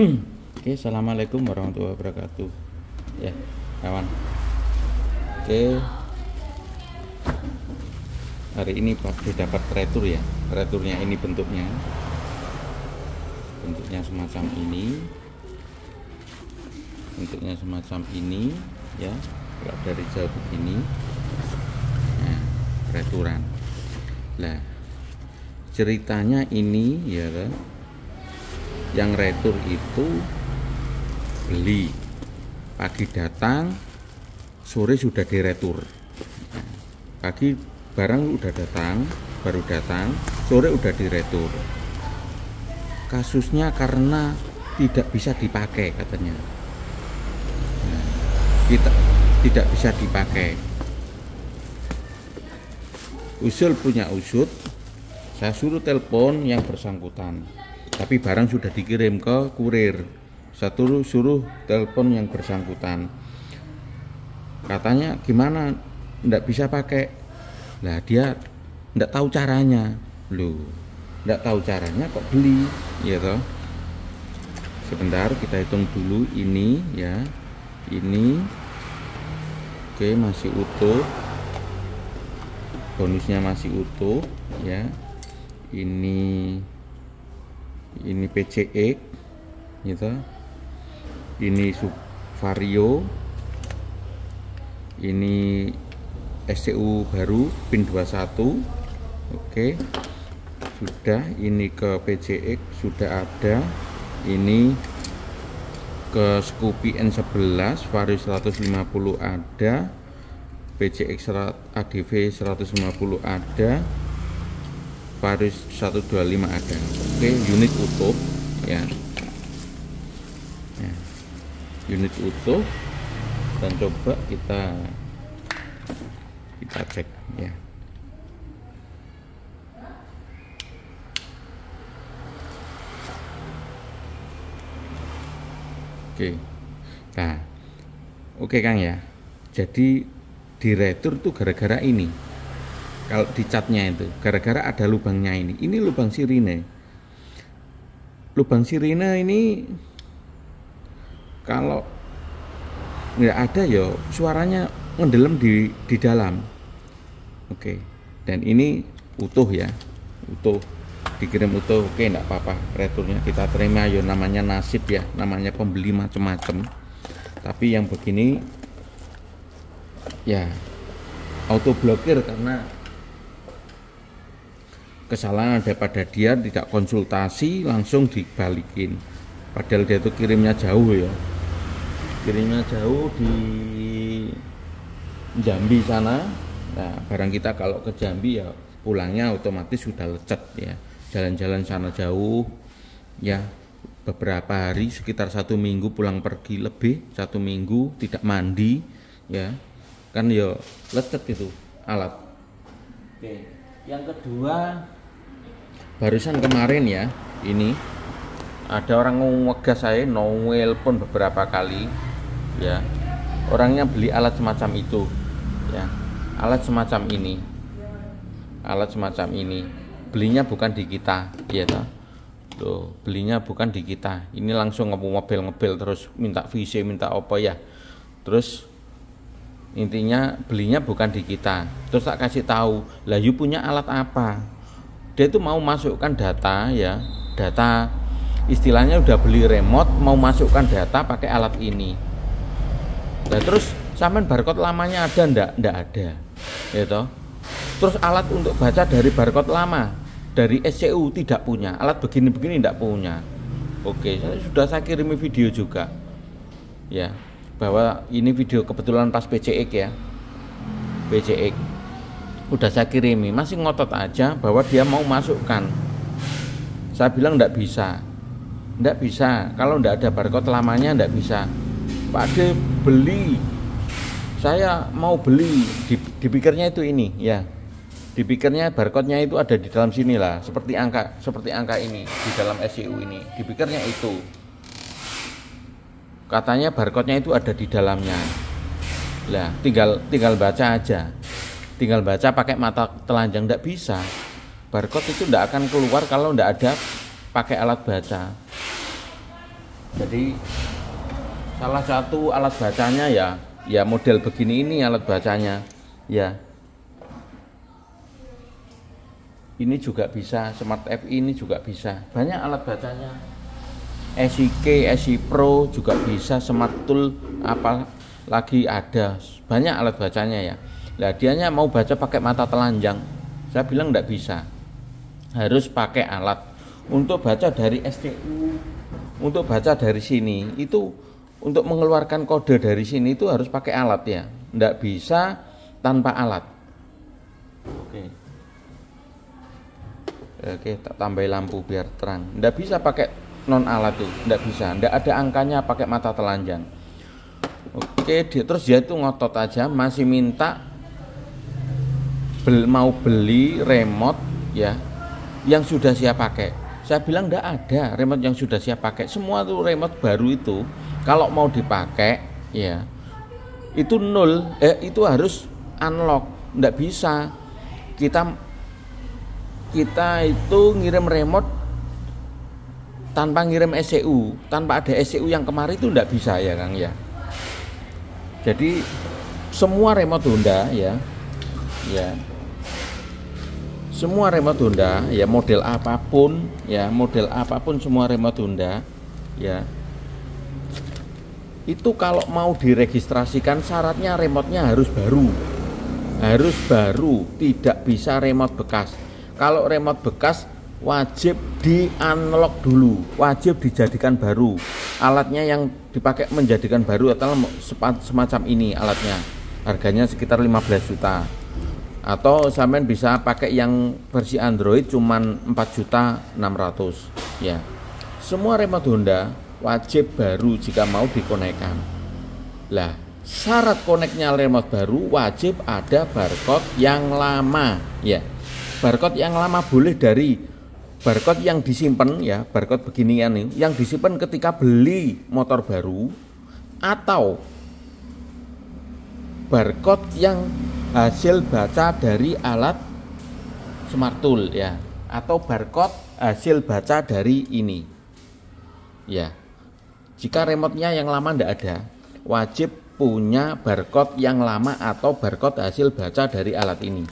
Oke, assalamualaikum warahmatullahi wabarakatuh. Ya, kawan. Oke, hari ini pasti dapat retur ya. Returnya ini bentuknya semacam ini. Bentuknya semacam ini, ya. Kalau dari jauh begini, nah, returan. Nah, ceritanya ini ya kan. Yang retur itu beli, pagi datang, sore sudah diretur. Nah, pagi barang udah datang, baru datang, sore udah diretur. Kasusnya karena tidak bisa dipakai katanya. Nah, kita tidak bisa dipakai. Usul punya usut, saya suruh telepon yang bersangkutan. Tapi barang sudah dikirim ke kurir. Saya suruh telepon yang bersangkutan. Katanya gimana? Nggak bisa pakai. Lah dia nggak tahu caranya. Loh, nggak tahu caranya kok beli, ya toh? Sebentar kita hitung dulu ini ya. Ini oke, masih utuh. Bonusnya masih utuh ya. Ini PCX gitu, ini Vario, ini SCU baru pin 21. Oke, sudah. Ini ke PCX sudah ada, ini ke Scoopy N11 Vario 150 ada, PCX ADV 150 ada, Vario 125 ada. Oke, unit utuh ya. Nah, unit utuh, dan coba kita cek ya. Oke. Nah, oke Kang ya. Jadi diretur tuh gara-gara ini. Kalau di catnya itu gara-gara ada lubangnya ini lubang sirine. Lubang sirine ini kalau nggak ada ya suaranya ngedelem di dalam. Oke, dan ini utuh ya, utuh, dikirim utuh. Oke, enggak apa-apa, returnya kita terima ya, namanya nasib ya, namanya pembeli macem-macem. Tapi yang begini ya auto blokir karena kesalahan ada pada dia, tidak konsultasi, langsung dibalikin. Padahal dia itu kirimnya jauh ya, kirimnya jauh di Jambi sana. Nah, barang kita kalau ke Jambi ya pulangnya otomatis sudah lecet ya, jalan-jalan sana jauh ya, beberapa hari, sekitar 1 minggu pulang pergi, lebih 1 minggu tidak mandi ya kan, ya lecet itu alat. Oke, yang kedua, barusan kemarin ya, ini ada orang ngegas saya, nelpon beberapa kali ya. Orangnya beli alat semacam itu ya, alat semacam ini belinya bukan di kita ya toh. Tuh, belinya bukan di kita. Ini langsung ngebel terus minta VC, minta apa ya. Terus intinya belinya bukan di kita. Terus tak kasih tahu, lah you punya alat apa? Dia itu mau masukkan data ya, data istilahnya udah beli remote, mau masukkan data pakai alat ini. Nah, terus sampean barcode lamanya ada ndak ada ya toh. Terus alat untuk baca dari barcode lama dari SCU tidak punya, alat begini-begini ndak punya. Oke, saya kirimi video juga ya, bahwa ini video kebetulan pas PCX ya, PCX udah saya kirimi, masih ngotot aja bahwa dia mau masukkan. Saya bilang ndak bisa, kalau ndak ada barcode lamanya ndak bisa. Pak D beli, saya mau beli, dipikirnya itu ini ya, dipikirnya barcode-nya itu ada di dalam sini lah, seperti angka ini di dalam SCU ini, dipikirnya itu. Katanya barcode-nya itu ada di dalamnya. Lah, tinggal baca aja. Tinggal baca pakai mata telanjang, nggak bisa. Barcode itu nggak akan keluar kalau nggak ada pakai alat baca. Jadi salah satu alat bacanya ya model begini ini alat bacanya ya. Ini juga bisa, Smart FI ini juga bisa. Banyak alat bacanya. SIK, SI Pro juga bisa, Smart Tool apalagi ada. Banyak alat bacanya ya. Lah dianya mau baca pakai mata telanjang. Saya bilang enggak bisa. Harus pakai alat. Untuk baca dari STU, untuk baca dari sini itu untuk mengeluarkan kode dari sini itu harus pakai alat ya. Enggak bisa tanpa alat. Oke, tak tambahin lampu biar terang. Nggak bisa pakai non alat tuh, nggak bisa. Nggak ada angkanya pakai mata telanjang. Oke, terus dia tuh ngotot aja, masih minta mau beli remote ya, yang sudah siap pakai. Saya bilang nggak ada remote yang sudah siap pakai. Semua tuh remote baru itu, kalau mau dipakai ya, itu nol. Itu harus unlock. Nggak bisa. Kita itu ngirim remote tanpa ngirim SCU, tanpa ada SCU yang kemarin itu enggak bisa ya Kang ya. Jadi semua remote Honda ya. Semua remote Honda ya, model apapun semua remote Honda ya. Itu kalau mau diregistrasikan syaratnya remote-nya harus baru. Harus baru, tidak bisa remote bekas. Kalau remote bekas wajib di-unlock dulu, wajib dijadikan baru. Alatnya yang dipakai menjadikan baru atau semacam ini alatnya. Harganya sekitar 15 juta. Atau sampean bisa pakai yang versi Android cuman 4.600.000 ya. Semua remote Honda wajib baru jika mau dikonekkan. Lah, syarat koneknya remote baru wajib ada barcode yang lama ya. Barcode yang lama boleh dari barcode yang disimpan ya, barcode beginian nih, yang disimpan ketika beli motor baru, atau barcode yang hasil baca dari alat Smart Tool ya, atau barcode hasil baca dari ini ya. Jika remote-nya yang lama tidak ada, wajib punya barcode yang lama atau barcode hasil baca dari alat ini.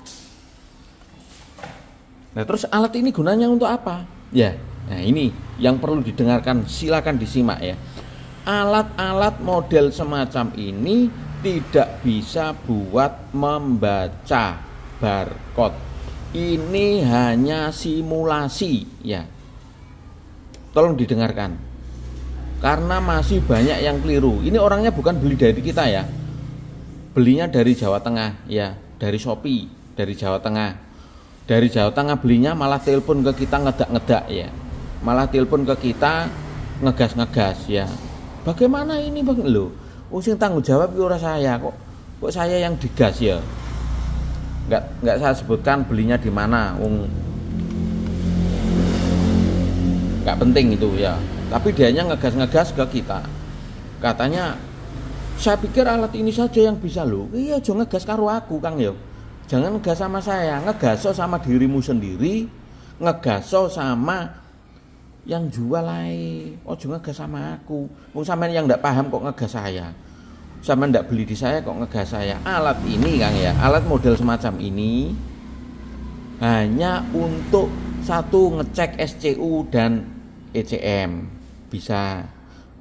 Nah, terus alat ini gunanya untuk apa? Ya, nah ini yang perlu didengarkan, silakan disimak ya. Alat-alat model semacam ini tidak bisa buat membaca barcode. Ini hanya simulasi ya. Tolong didengarkan. Karena masih banyak yang keliru. Ini orangnya bukan beli dari kita ya. Belinya dari Jawa Tengah ya, dari Shopee, dari Jawa Tengah. Dari Jawa Tengah belinya malah telepon ke kita ngedak-ngedak ya. Malah telepon ke kita ngegas-ngegas ya. Bagaimana ini Bang? Loh, sing tanggung jawab ora saya kok saya yang digas ya. Enggak saya sebutkan belinya di mana. Enggak penting itu ya. Tapi dianya ngegas-ngegas ke kita. Katanya, saya pikir alat ini saja yang bisa loh. Iya, jangan ngegas karo aku Kang ya. Jangan ngegas sama saya, ngegaso sama dirimu sendiri, ngegaso sama yang jual ae. Oh, jangan ngegas sama aku. Wong sampean yang enggak paham kok ngegas saya. Sampean enggak beli di saya kok ngegas saya. Alat ini Kang ya, alat model semacam ini hanya untuk satu ngecek SCU dan ECM. Bisa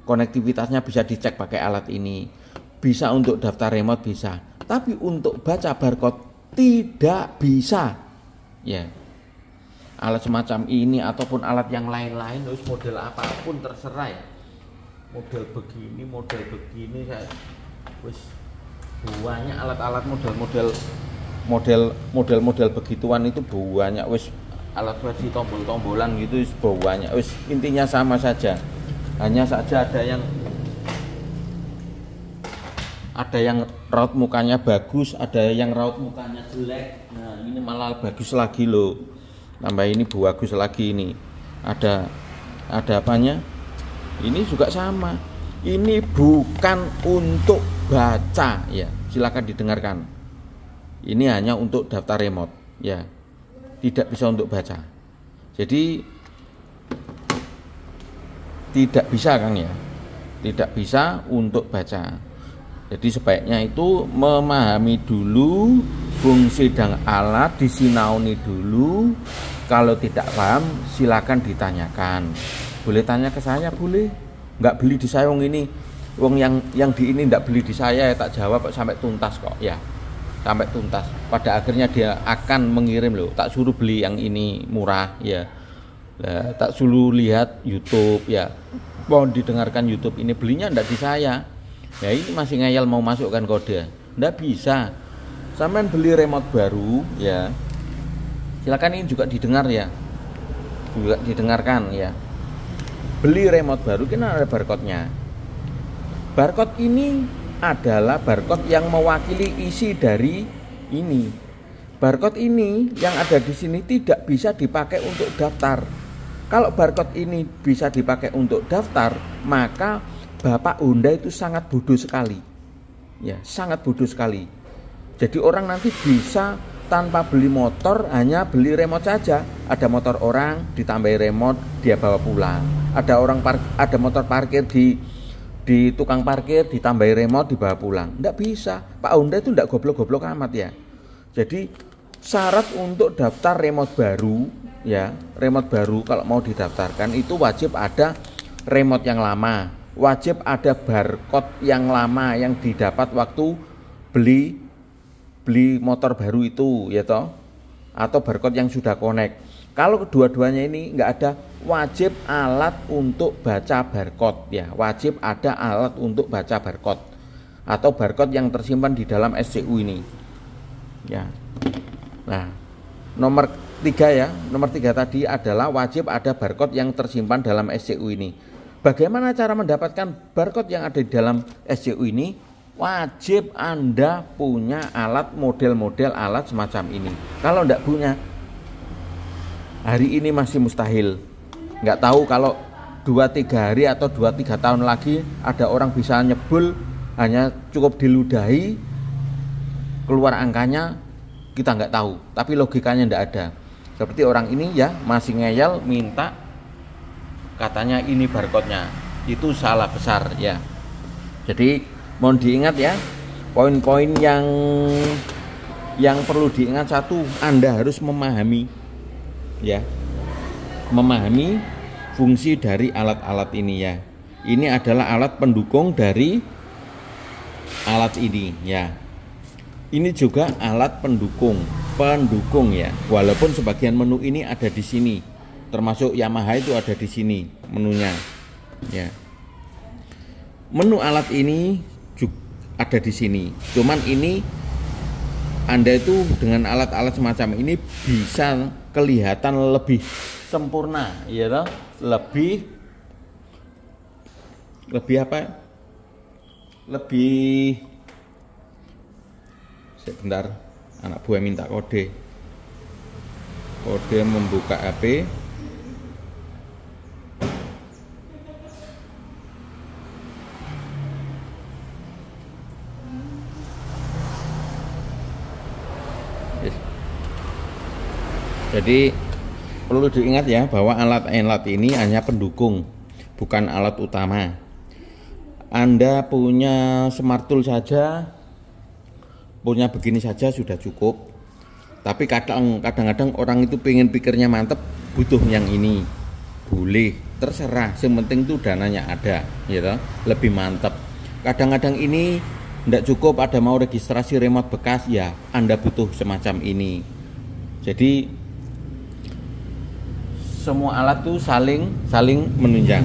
konektivitasnya bisa dicek pakai alat ini. Bisa untuk daftar remote bisa. Tapi untuk baca barcode tidak bisa ya. Alat semacam ini ataupun alat yang lain-lain, model apapun terserah ya. Model begini saya banyak alat-alat model begituan itu banyak alat versi tombol-tombolan gitu banyak intinya sama saja. Hanya saja ada yang raut mukanya bagus, ada yang raut mukanya jelek. Nah, ini malah bagus lagi loh. Tambah ini bagus lagi ini. Ada apanya? Ini juga sama. Ini bukan untuk baca ya. Silakan didengarkan. Ini hanya untuk daftar remote ya. Tidak bisa untuk baca. Jadi tidak bisa Kang ya, tidak bisa untuk baca. Jadi sebaiknya itu memahami dulu fungsi dan alat, disinauni dulu. Kalau tidak paham silakan ditanyakan, boleh tanya ke saya, boleh. Nggak beli di saya wong ini, wong yang di ini nggak beli di saya, ya tak jawab sampai tuntas kok ya, sampai tuntas. Pada akhirnya dia akan mengirim loh, tak suruh beli yang ini murah ya, tak suruh lihat YouTube ya, mau didengarkan YouTube, ini belinya ndak di saya ya. Ini masih ngeyel mau masukkan kode, ndak bisa. Sampai beli remote baru ya, silakan ini juga didengar ya, juga didengarkan ya. Beli remote baru kan ada barcode-nya. Barcode ini adalah barcode yang mewakili isi dari ini. Barcode ini yang ada di sini tidak bisa dipakai untuk daftar. Kalau barcode ini bisa dipakai untuk daftar, maka Bapak Honda itu sangat bodoh sekali. Ya, sangat bodoh sekali. Jadi orang nanti bisa tanpa beli motor, hanya beli remote saja. Ada motor orang, ditambahi remote, dia bawa pulang. Ada motor parkir di tukang parkir, ditambahi remote, dibawa pulang. Nggak bisa. Pak Honda itu nggak goblok-goblok amat ya. Jadi syarat untuk daftar remote baru ya, remote baru kalau mau didaftarkan itu wajib ada remote yang lama, wajib ada barcode yang lama yang didapat waktu beli motor baru itu ya toh, atau barcode yang sudah connect. Kalau kedua-duanya ini nggak ada, wajib alat untuk baca barcode ya, wajib ada alat untuk baca barcode atau barcode yang tersimpan di dalam SCU ini ya. Nah, nomor 3 ya, nomor 3 tadi adalah wajib ada barcode yang tersimpan dalam SCU ini. Bagaimana cara mendapatkan barcode yang ada di dalam SCU ini? Wajib Anda punya alat, model-model alat semacam ini. Kalau enggak punya, hari ini masih mustahil. Nggak tahu kalau 2-3 hari atau 2-3 tahun lagi ada orang bisa nyebul, hanya cukup diludahi, keluar angkanya, kita nggak tahu. Tapi logikanya nggak ada. Seperti orang ini ya, masih ngeyel minta katanya ini barcode-nya. Itu salah besar ya. Jadi mohon diingat ya, poin-poin yang perlu diingat. Satu, Anda harus memahami ya, memahami fungsi dari alat-alat ini ya. Ini adalah alat pendukung dari alat ini ya. Ini juga alat pendukung ya. Walaupun sebagian menu ini ada di sini, termasuk Yamaha itu ada di sini menunya ya. Menu alat ini ada di sini. Cuman ini Anda itu dengan alat-alat semacam ini bisa kelihatan lebih sempurna, ya toh? Lebih apa? Lebih sebentar, anak buah minta kode membuka HP. Jadi perlu diingat ya bahwa alat-alat ini hanya pendukung, bukan alat utama. Anda punya smart tool saja, punya begini saja sudah cukup. Tapi kadang-kadang orang itu pengen pikirnya mantep, butuh yang ini. Boleh, terserah. Yang penting itu dananya ada, gitu. Lebih mantep. Kadang-kadang ini tidak cukup, ada mau registrasi remote bekas ya, Anda butuh semacam ini. Jadi semua alat tuh saling menunjang,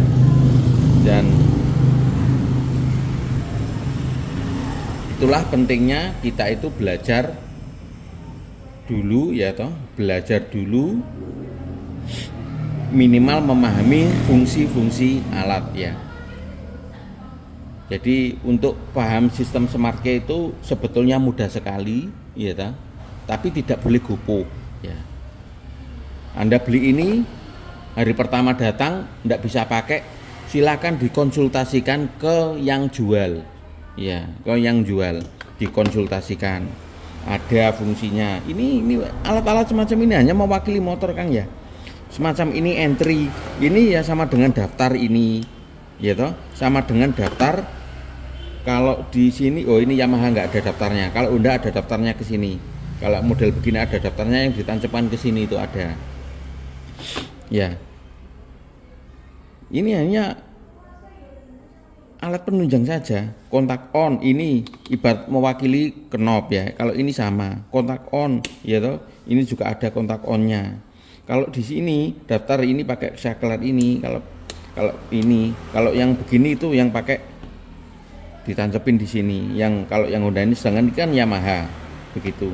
dan itulah pentingnya kita itu belajar dulu ya toh, belajar dulu minimal memahami fungsi-fungsi alat ya. Jadi untuk paham sistem smart key itu sebetulnya mudah sekali ya toh, tapi tidak boleh gopo ya. Anda beli ini, hari pertama datang tidak bisa pakai, silakan dikonsultasikan ke yang jual ya, ke yang jual dikonsultasikan, ada fungsinya. Ini alat-alat semacam ini hanya mewakili motor Kang ya, semacam ini entry ini ya, sama dengan daftar ini ya toh, sama dengan daftar. Kalau di sini, oh ini Yamaha nggak ada daftarnya. Kalau Honda ada daftarnya ke sini. Kalau model begini ada daftarnya yang ditancapkan ke sini itu ada. Ya, ini hanya alat penunjang saja. Kontak on ini ibarat mewakili knob ya. Kalau ini sama, kontak on, ya toh. Ini juga ada kontak onnya. Kalau di sini daftar ini pakai saklar ini. Kalau yang begini itu yang pakai ditancapin di sini. Yang kalau yang Honda ini, sedangkan ini kan Yamaha, begitu.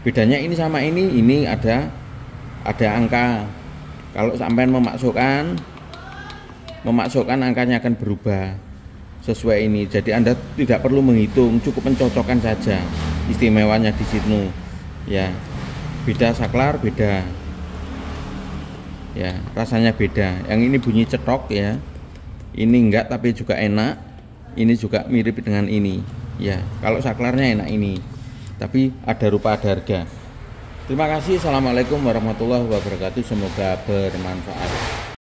Bedanya ini sama ini ada angka. Kalau sampai memasukkan angkanya akan berubah sesuai ini. Jadi Anda tidak perlu menghitung, cukup mencocokkan saja. Istimewanya di situ ya. Beda saklar, beda ya, rasanya beda. Yang ini bunyi cetok ya, ini enggak tapi juga enak. Ini juga mirip dengan ini ya. Kalau saklarnya enak ini, tapi ada rupa ada harga. Terima kasih. Assalamualaikum warahmatullahi wabarakatuh. Semoga bermanfaat.